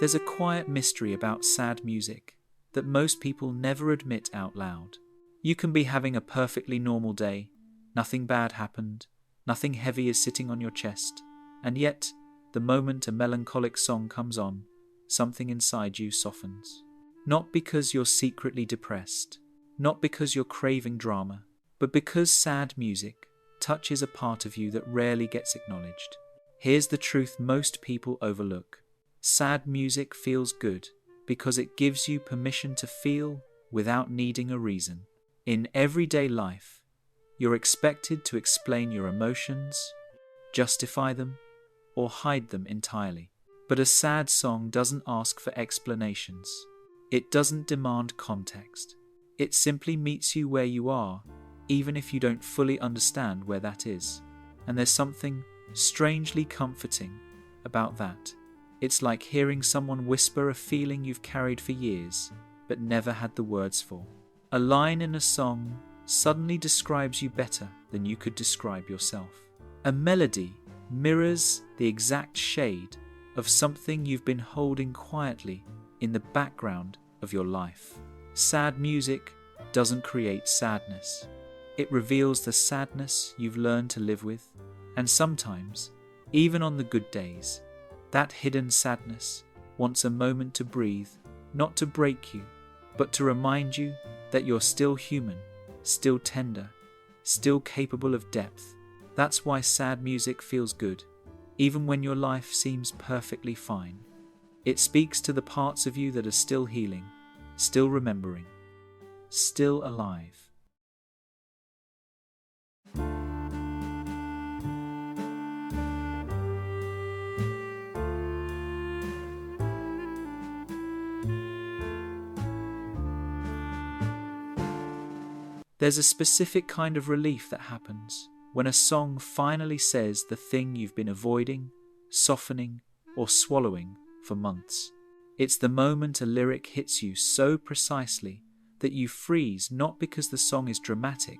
There's a quiet mystery about sad music that most people never admit out loud. You can be having a perfectly normal day, nothing bad happened, nothing heavy is sitting on your chest, and yet, the moment a melancholic song comes on, something inside you softens. Not because you're secretly depressed, not because you're craving drama, but because sad music touches a part of you that rarely gets acknowledged. Here's the truth most people overlook. Sad music feels good because it gives you permission to feel without needing a reason. In everyday life, you're expected to explain your emotions, justify them, or hide them entirely. But a sad song doesn't ask for explanations. It doesn't demand context. It simply meets you where you are, even if you don't fully understand where that is. And there's something strangely comforting about that. It's like hearing someone whisper a feeling you've carried for years, but never had the words for. A line in a song suddenly describes you better than you could describe yourself. A melody mirrors the exact shade of something you've been holding quietly in the background of your life. Sad music doesn't create sadness. It reveals the sadness you've learned to live with, and sometimes, even on the good days, that hidden sadness wants a moment to breathe, not to break you, but to remind you that you're still human, still tender, still capable of depth. That's why sad music feels good, even when your life seems perfectly fine. It speaks to the parts of you that are still healing, still remembering, still alive. There's a specific kind of relief that happens when a song finally says the thing you've been avoiding, softening, or swallowing for months. It's the moment a lyric hits you so precisely that you freeze, not because the song is dramatic,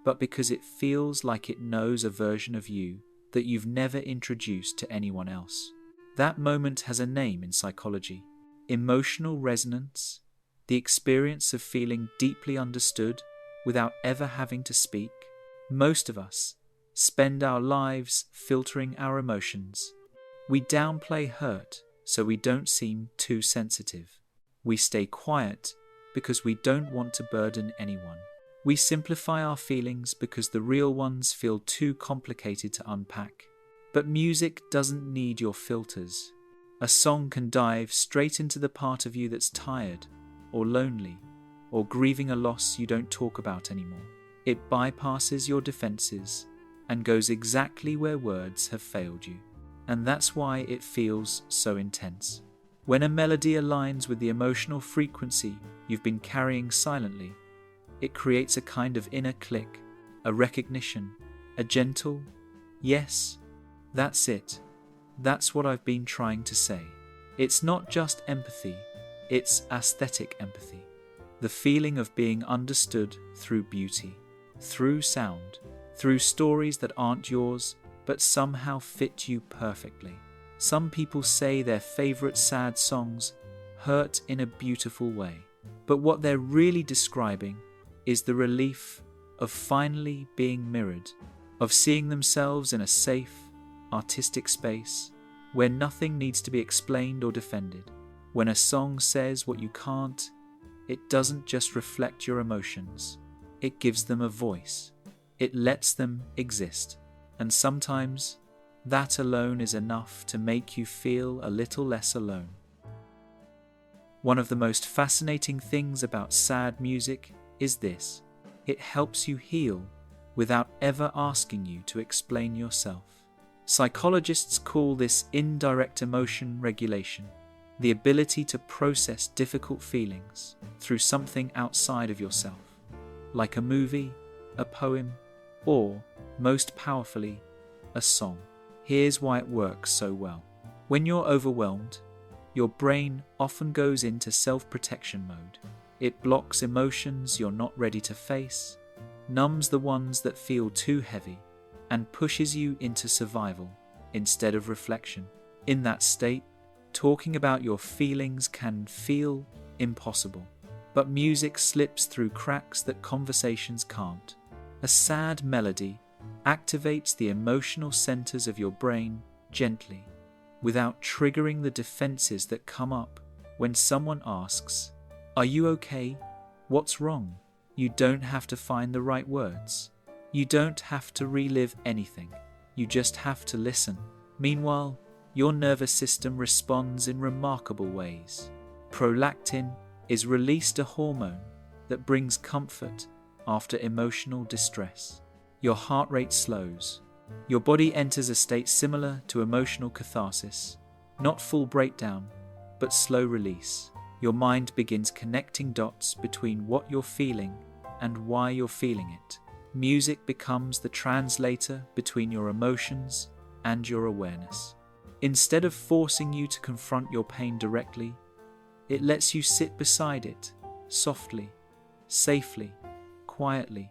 but because it feels like it knows a version of you that you've never introduced to anyone else. That moment has a name in psychology: emotional resonance, the experience of feeling deeply understood without ever having to speak. Most of us spend our lives filtering our emotions. We downplay hurt so we don't seem too sensitive. We stay quiet because we don't want to burden anyone. We simplify our feelings because the real ones feel too complicated to unpack. But music doesn't need your filters. A song can dive straight into the part of you that's tired, or lonely, or grieving a loss you don't talk about anymore. It bypasses your defenses and goes exactly where words have failed you. And that's why it feels so intense. When a melody aligns with the emotional frequency you've been carrying silently, it creates a kind of inner click, a recognition, a gentle, yes, that's it. That's what I've been trying to say. It's not just empathy, it's aesthetic empathy. The feeling of being understood through beauty, through sound, through stories that aren't yours but somehow fit you perfectly. Some people say their favorite sad songs hurt in a beautiful way, but what they're really describing is the relief of finally being mirrored, of seeing themselves in a safe, artistic space where nothing needs to be explained or defended. When a song says what you can't, it doesn't just reflect your emotions, it gives them a voice. It lets them exist. And sometimes, that alone is enough to make you feel a little less alone. One of the most fascinating things about sad music is this: it helps you heal without ever asking you to explain yourself. Psychologists call this indirect emotion regulation, the ability to process difficult feelings through something outside of yourself, like a movie, a poem, or, most powerfully, a song. Here's why it works so well. When you're overwhelmed, your brain often goes into self-protection mode. It blocks emotions you're not ready to face, numbs the ones that feel too heavy, and pushes you into survival instead of reflection. In that state, Talking about your feelings can feel impossible, but music slips through cracks that conversations can't. A sad melody activates the emotional centers of your brain gently, without triggering the defenses that come up when someone asks, "Are you okay? What's wrong?" You don't have to find the right words. You don't have to relive anything. You just have to listen. Meanwhile, your nervous system responds in remarkable ways. Prolactin is released, a hormone that brings comfort after emotional distress. Your heart rate slows. Your body enters a state similar to emotional catharsis, not full breakdown, but slow release. Your mind begins connecting dots between what you're feeling and why you're feeling it. Music becomes the translator between your emotions and your awareness. Instead of forcing you to confront your pain directly, it lets you sit beside it, softly, safely, quietly,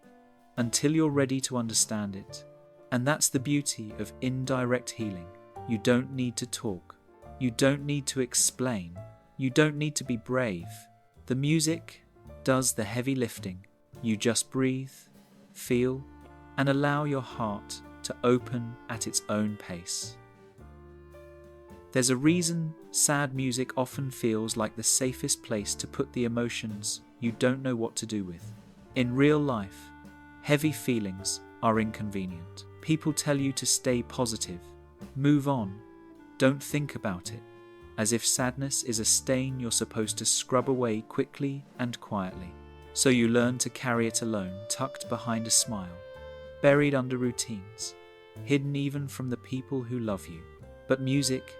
until you're ready to understand it. And that's the beauty of indirect healing. You don't need to talk. You don't need to explain. You don't need to be brave. The music does the heavy lifting. You just breathe, feel, and allow your heart to open at its own pace. There's a reason sad music often feels like the safest place to put the emotions you don't know what to do with. In real life, heavy feelings are inconvenient. People tell you to stay positive, move on, don't think about it, as if sadness is a stain you're supposed to scrub away quickly and quietly. So you learn to carry it alone, tucked behind a smile, buried under routines, hidden even from the people who love you. But music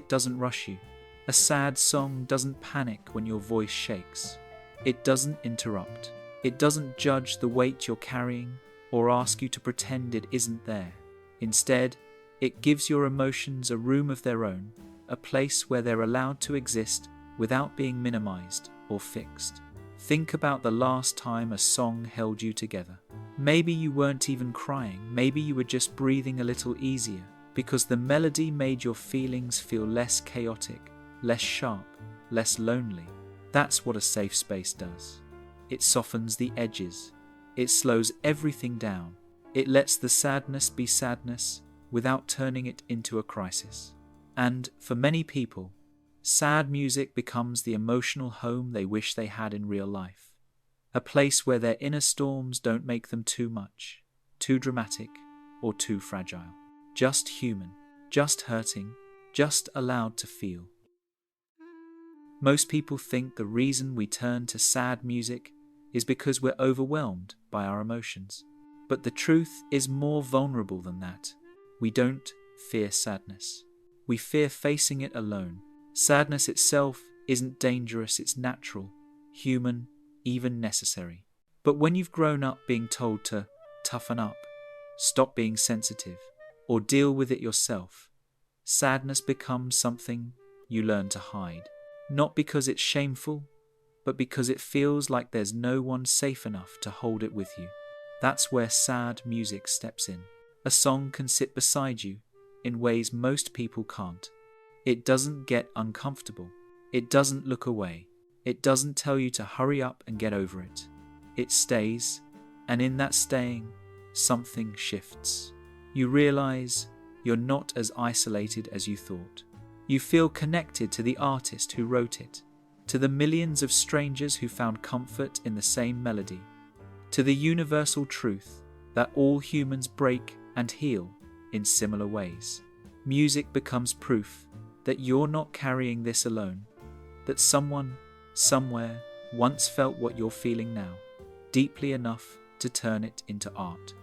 doesn't rush you. A sad song doesn't panic when your voice shakes. It doesn't interrupt. It doesn't judge the weight you're carrying or ask you to pretend it isn't there. Instead, it gives your emotions a room of their own, a place where they're allowed to exist without being minimized or fixed. Think about the last time a song held you together. Maybe you weren't even crying. Maybe you were just breathing a little easier because the melody made your feelings feel less chaotic, less sharp, less lonely. That's what a safe space does. It softens the edges. It slows everything down. It lets the sadness be sadness without turning it into a crisis. And for many people, sad music becomes the emotional home they wish they had in real life. A place where their inner storms don't make them too much, too dramatic, or too fragile. Just human, just hurting, just allowed to feel. Most people think the reason we turn to sad music is because we're overwhelmed by our emotions. But the truth is more vulnerable than that. We don't fear sadness. We fear facing it alone. Sadness itself isn't dangerous, it's natural, human, even necessary. But when you've grown up being told to toughen up, stop being sensitive, or deal with it yourself, sadness becomes something you learn to hide. Not because it's shameful, but because it feels like there's no one safe enough to hold it with you. That's where sad music steps in. A song can sit beside you in ways most people can't. It doesn't get uncomfortable. It doesn't look away. It doesn't tell you to hurry up and get over it. It stays, and in that staying, something shifts. You realize you're not as isolated as you thought. You feel connected to the artist who wrote it, to the millions of strangers who found comfort in the same melody, to the universal truth that all humans break and heal in similar ways. Music becomes proof that you're not carrying this alone, that someone, somewhere, once felt what you're feeling now, deeply enough to turn it into art.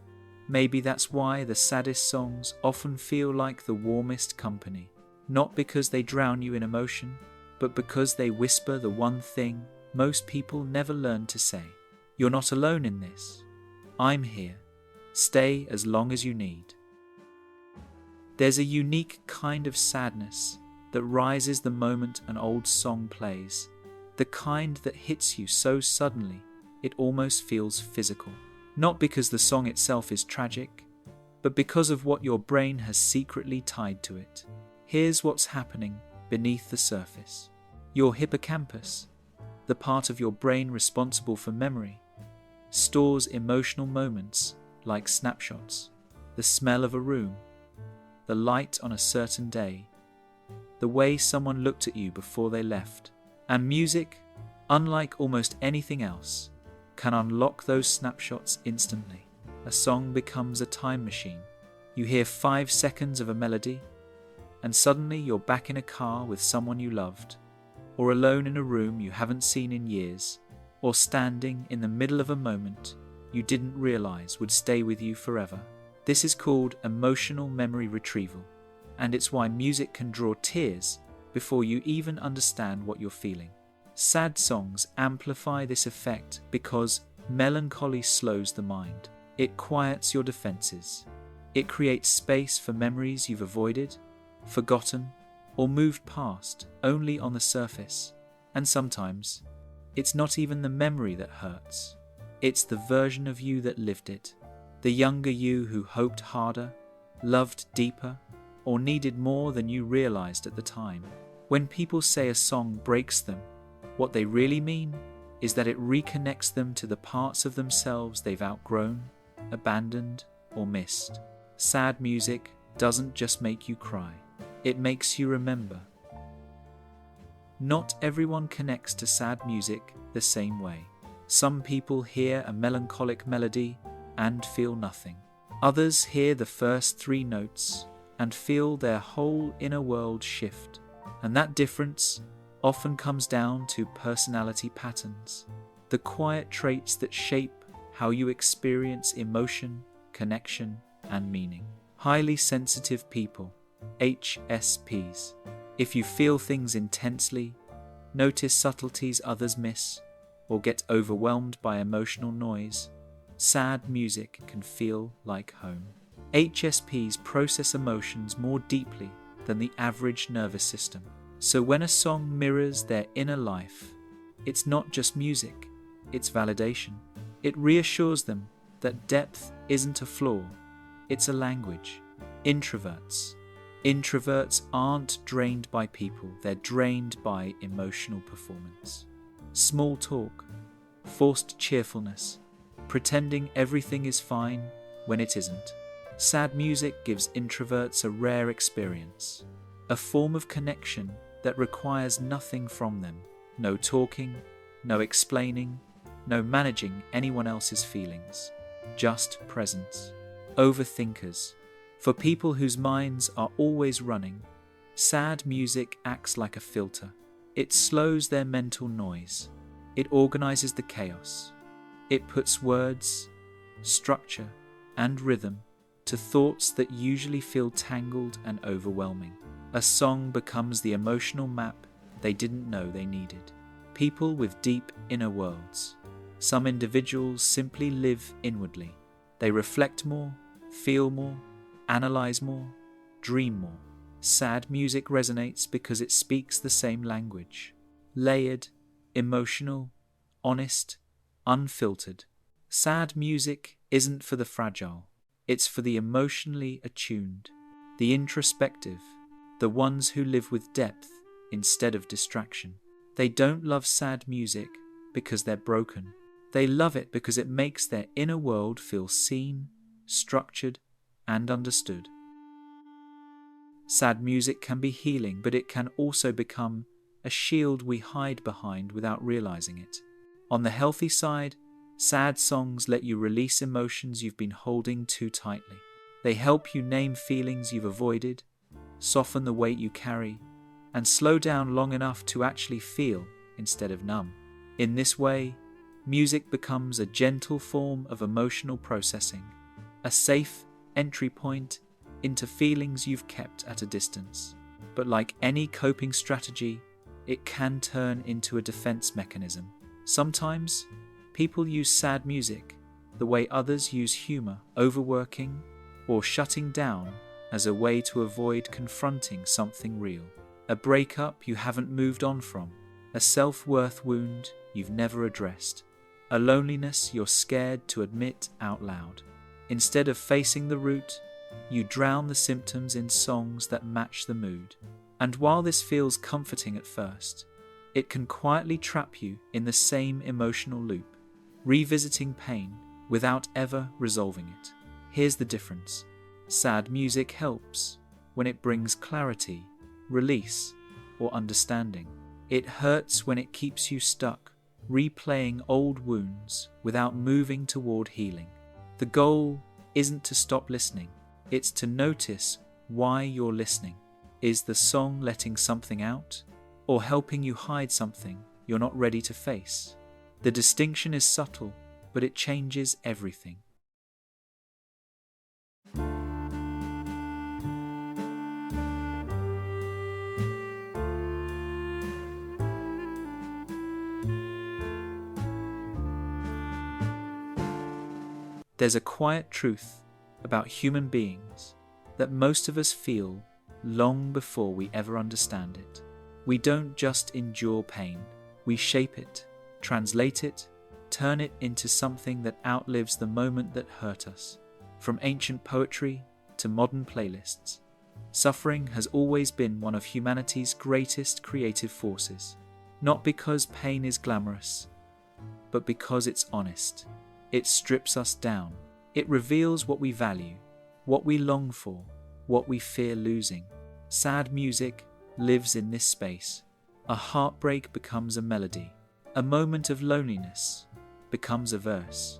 Maybe that's why the saddest songs often feel like the warmest company, not because they drown you in emotion, but because they whisper the one thing most people never learn to say. You're not alone in this. I'm here. Stay as long as you need. There's a unique kind of sadness that rises the moment an old song plays, the kind that hits you so suddenly it almost feels physical. Not because the song itself is tragic, but because of what your brain has secretly tied to it. Here's what's happening beneath the surface. Your hippocampus, the part of your brain responsible for memory, stores emotional moments like snapshots, the smell of a room, the light on a certain day, the way someone looked at you before they left. And music, unlike almost anything else, can unlock those snapshots instantly. A song becomes a time machine. You hear 5 seconds of a melody, and suddenly you're back in a car with someone you loved, or alone in a room you haven't seen in years, or standing in the middle of a moment you didn't realize would stay with you forever. This is called emotional memory retrieval, and it's why music can draw tears before you even understand what you're feeling. Sad songs amplify this effect because melancholy slows the mind. It quiets your defenses. It creates space for memories you've avoided, forgotten, or moved past only on the surface. And sometimes, it's not even the memory that hurts. It's the version of you that lived it. The younger you who hoped harder, loved deeper, or needed more than you realized at the time. When people say a song breaks them, what they really mean is that it reconnects them to the parts of themselves they've outgrown, abandoned, or missed. Sad music doesn't just make you cry, it makes you remember. Not everyone connects to sad music the same way. Some people hear a melancholic melody and feel nothing. Others hear the first 3 notes and feel their whole inner world shift. And that difference often comes down to personality patterns, the quiet traits that shape how you experience emotion, connection, and meaning. Highly sensitive people, HSPs. If you feel things intensely, notice subtleties others miss, or get overwhelmed by emotional noise, sad music can feel like home. HSPs process emotions more deeply than the average nervous system. So when a song mirrors their inner life, it's not just music, it's validation. It reassures them that depth isn't a flaw, it's a language. Introverts. Introverts aren't drained by people, they're drained by emotional performance. Small talk, forced cheerfulness, pretending everything is fine when it isn't. Sad music gives introverts a rare experience, a form of connection that requires nothing from them. No talking, no explaining, no managing anyone else's feelings. Just presence. Overthinkers. For people whose minds are always running, sad music acts like a filter. It slows their mental noise. It organizes the chaos. It puts words, structure, and rhythm to thoughts that usually feel tangled and overwhelming. A song becomes the emotional map they didn't know they needed. People with deep inner worlds. Some individuals simply live inwardly. They reflect more, feel more, analyze more, dream more. Sad music resonates because it speaks the same language. Layered, emotional, honest, unfiltered. Sad music isn't for the fragile. It's for the emotionally attuned, the introspective, the ones who live with depth instead of distraction. They don't love sad music because they're broken. They love it because it makes their inner world feel seen, structured, and understood. Sad music can be healing, but it can also become a shield we hide behind without realizing it. On the healthy side, sad songs let you release emotions you've been holding too tightly. They help you name feelings you've avoided, soften the weight you carry, and slow down long enough to actually feel instead of numb. In this way, music becomes a gentle form of emotional processing, a safe entry point into feelings you've kept at a distance. But like any coping strategy, it can turn into a defense mechanism. Sometimes, people use sad music the way others use humor, overworking, or shutting down as a way to avoid confronting something real. A breakup you haven't moved on from, a self-worth wound you've never addressed, a loneliness you're scared to admit out loud. Instead of facing the root, you drown the symptoms in songs that match the mood. And while this feels comforting at first, it can quietly trap you in the same emotional loop, revisiting pain without ever resolving it. Here's the difference. Sad music helps when it brings clarity, release, or understanding. It hurts when it keeps you stuck, replaying old wounds without moving toward healing. The goal isn't to stop listening, it's to notice why you're listening. Is the song letting something out, or helping you hide something you're not ready to face? The distinction is subtle, but it changes everything. There's a quiet truth about human beings that most of us feel long before we ever understand it. We don't just endure pain, we shape it, translate it, turn it into something that outlives the moment that hurt us. From ancient poetry to modern playlists, suffering has always been one of humanity's greatest creative forces. Not because pain is glamorous, but because it's honest. It strips us down. It reveals what we value, what we long for, what we fear losing. Sad music lives in this space. A heartbreak becomes a melody. A moment of loneliness becomes a verse.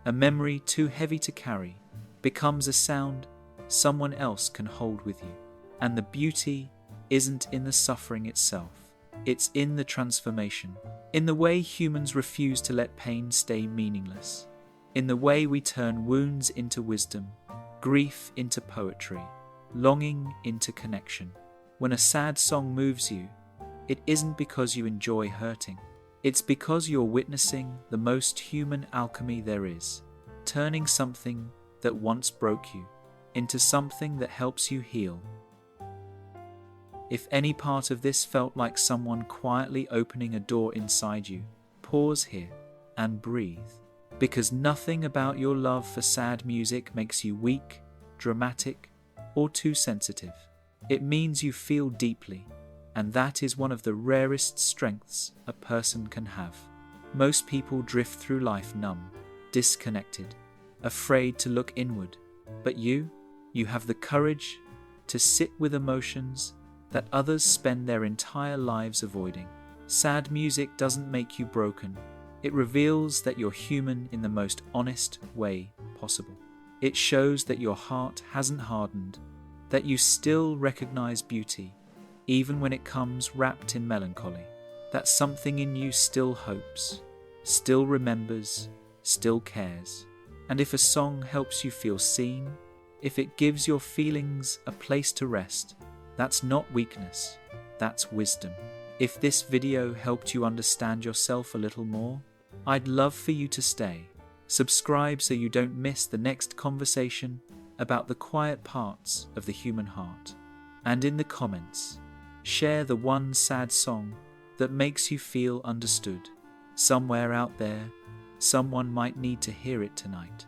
A memory too heavy to carry becomes a sound someone else can hold with you. And the beauty isn't in the suffering itself. It's in the transformation. In the way humans refuse to let pain stay meaningless. In the way we turn wounds into wisdom, grief into poetry, longing into connection. When a sad song moves you, it isn't because you enjoy hurting. It's because you're witnessing the most human alchemy there is, turning something that once broke you into something that helps you heal. If any part of this felt like someone quietly opening a door inside you, pause here and breathe. Because nothing about your love for sad music makes you weak, dramatic, or too sensitive. It means you feel deeply, and that is one of the rarest strengths a person can have. Most people drift through life numb, disconnected, afraid to look inward. But you have the courage to sit with emotions that others spend their entire lives avoiding. Sad music doesn't make you broken. It reveals that you're human in the most honest way possible. It shows that your heart hasn't hardened, that you still recognize beauty, even when it comes wrapped in melancholy, that something in you still hopes, still remembers, still cares. And if a song helps you feel seen, if it gives your feelings a place to rest, that's not weakness, that's wisdom. If this video helped you understand yourself a little more, I'd love for you to stay. Subscribe so you don't miss the next conversation about the quiet parts of the human heart. And in the comments, share the one sad song that makes you feel understood. Somewhere out there, someone might need to hear it tonight.